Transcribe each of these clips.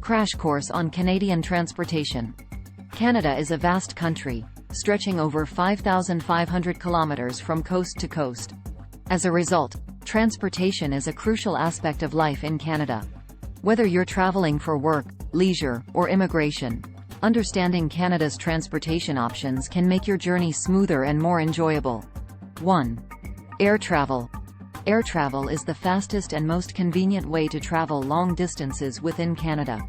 Crash course on Canadian transportation. Canada is a vast country, stretching over 5,500 kilometers from coast to coast. As a result, transportation is a crucial aspect of life in Canada. Whether you're traveling for work, leisure, or immigration, understanding Canada's transportation options can make your journey smoother and more enjoyable. 1. Air travel. Air travel is the fastest and most convenient way to travel long distances within Canada.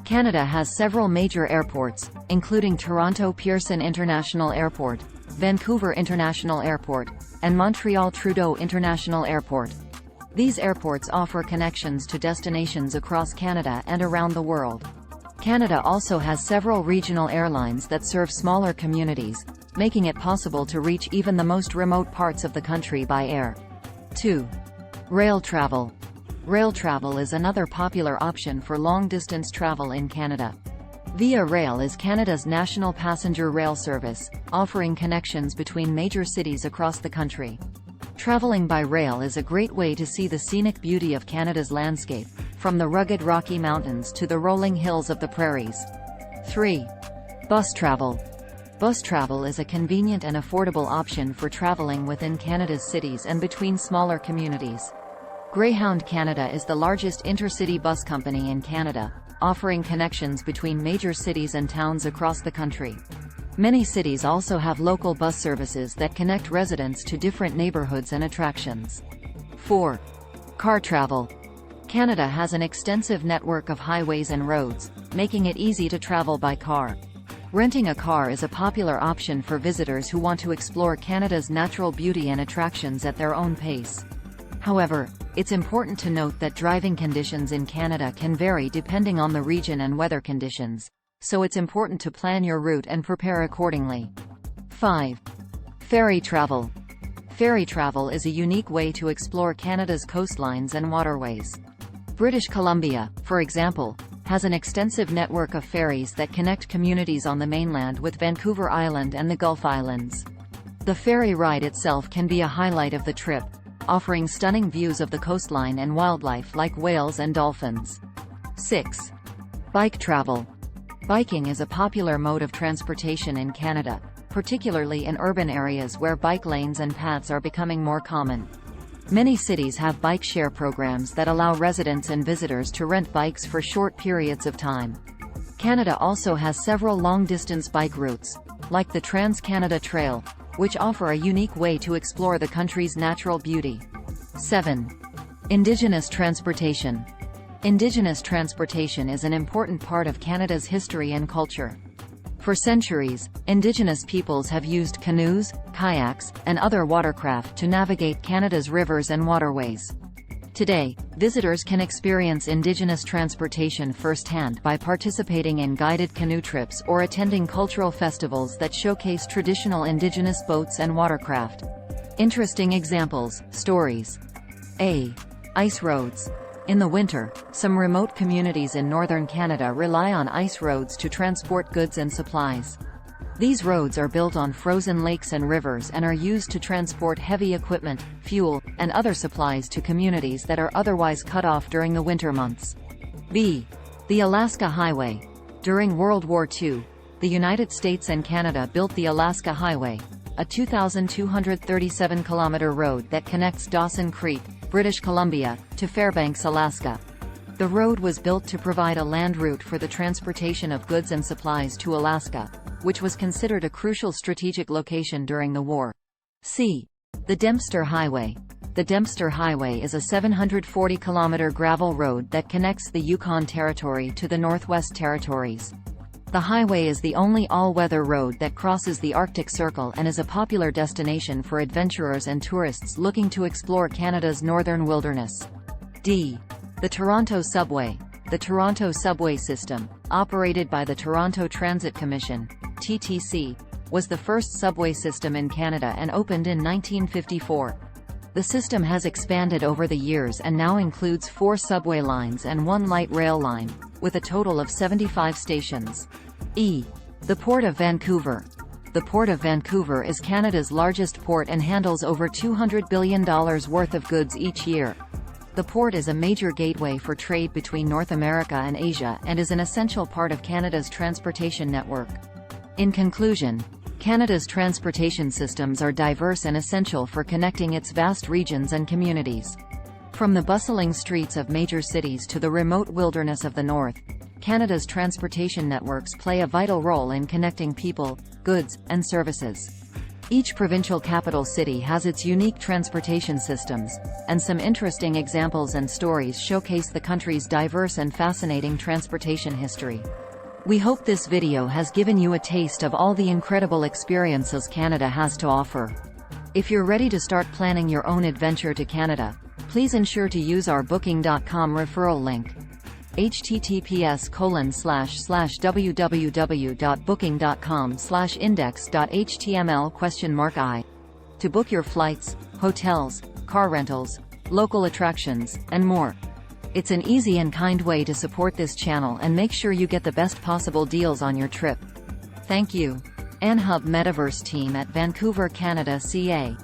Canada has several major airports, including Toronto Pearson International Airport, Vancouver International Airport, and Montreal Trudeau International Airport. These airports offer connections to destinations across Canada and around the world. Canada also has several regional airlines that serve smaller communities, making it possible to reach even the most remote parts of the country by air. 2. Rail travel. Rail travel is another popular option for long-distance travel in Canada. Via Rail is Canada's national passenger rail service, offering connections between major cities across the country. Traveling by rail is a great way to see the scenic beauty of Canada's landscape, from the rugged Rocky Mountains to the rolling hills of the prairies. 3. Bus travel. Bus travel is a convenient and affordable option for traveling within Canada's cities and between smaller communities. Greyhound Canada is the largest intercity bus company in Canada, offering connections between major cities and towns across the country. Many cities also have local bus services that connect residents to different neighborhoods and attractions. 4. Car travel. Canada has an extensive network of highways and roads, making it easy to travel by car. Renting a car is a popular option for visitors who want to explore Canada's natural beauty and attractions at their own pace. However, it's important to note that driving conditions in Canada can vary depending on the region and weather conditions, so it's important to plan your route and prepare accordingly. 5. Ferry travel. Ferry travel is a unique way to explore Canada's coastlines and waterways. British Columbia, for example, has an extensive network of ferries that connect communities on the mainland with Vancouver Island and the Gulf Islands. The ferry ride itself can be a highlight of the trip, offering stunning views of the coastline and wildlife like whales and dolphins. 6. Bike travel. Biking is a popular mode of transportation in Canada, particularly in urban areas where bike lanes and paths are becoming more common. Many cities have bike share programs that allow residents and visitors to rent bikes for short periods of time. Canada also has several long-distance bike routes, like the Trans-Canada Trail, which offer a unique way to explore the country's natural beauty. 7. Indigenous transportation. Indigenous transportation is an important part of Canada's history and culture. For centuries, Indigenous peoples have used canoes, kayaks, and other watercraft to navigate Canada's rivers and waterways. Today, visitors can experience Indigenous transportation firsthand by participating in guided canoe trips or attending cultural festivals that showcase traditional Indigenous boats and watercraft. Interesting examples, stories. A. Ice roads. In the winter, some remote communities in northern Canada rely on ice roads to transport goods and supplies. These roads are built on frozen lakes and rivers and are used to transport heavy equipment, fuel, and other supplies to communities that are otherwise cut off during the winter months. B. The Alaska Highway. During World War II, the United States and Canada built the Alaska Highway, a 2,237-kilometer road that connects Dawson Creek, British Columbia, to Fairbanks, Alaska. The road was built to provide a land route for the transportation of goods and supplies to Alaska, which was considered a crucial strategic location during the war. C. The Dempster Highway. The Dempster Highway is a 740-kilometer gravel road that connects the Yukon Territory to the Northwest Territories. The highway is the only all-weather road that crosses the Arctic Circle and is a popular destination for adventurers and tourists looking to explore Canada's northern wilderness. D. The Toronto Subway. The Toronto Subway system, operated by the Toronto Transit Commission, TTC, was the first subway system in Canada and opened in 1954. The system has expanded over the years and now includes 4 subway lines and 1 light rail line, with a total of 75 stations. E. The Port of Vancouver. The Port of Vancouver is Canada's largest port and handles over $200 billion worth of goods each year. The port is a major gateway for trade between North America and Asia and is an essential part of Canada's transportation network. In conclusion, Canada's transportation systems are diverse and essential for connecting its vast regions and communities. From the bustling streets of major cities to the remote wilderness of the north, Canada's transportation networks play a vital role in connecting people, goods, and services. Each provincial capital city has its unique transportation systems, and some interesting examples and stories showcase the country's diverse and fascinating transportation history. We hope this video has given you a taste of all the incredible experiences Canada has to offer. If you're ready to start planning your own adventure to Canada, please ensure to use our Booking.com referral link. https://www.booking.com/index.html?i to book your flights, hotels, car rentals, local attractions, and more. It's an easy and kind way to support this channel and make sure you get the best possible deals on your trip. Thank you. Anhub Metaverse team at Vancouver, Canada, CA.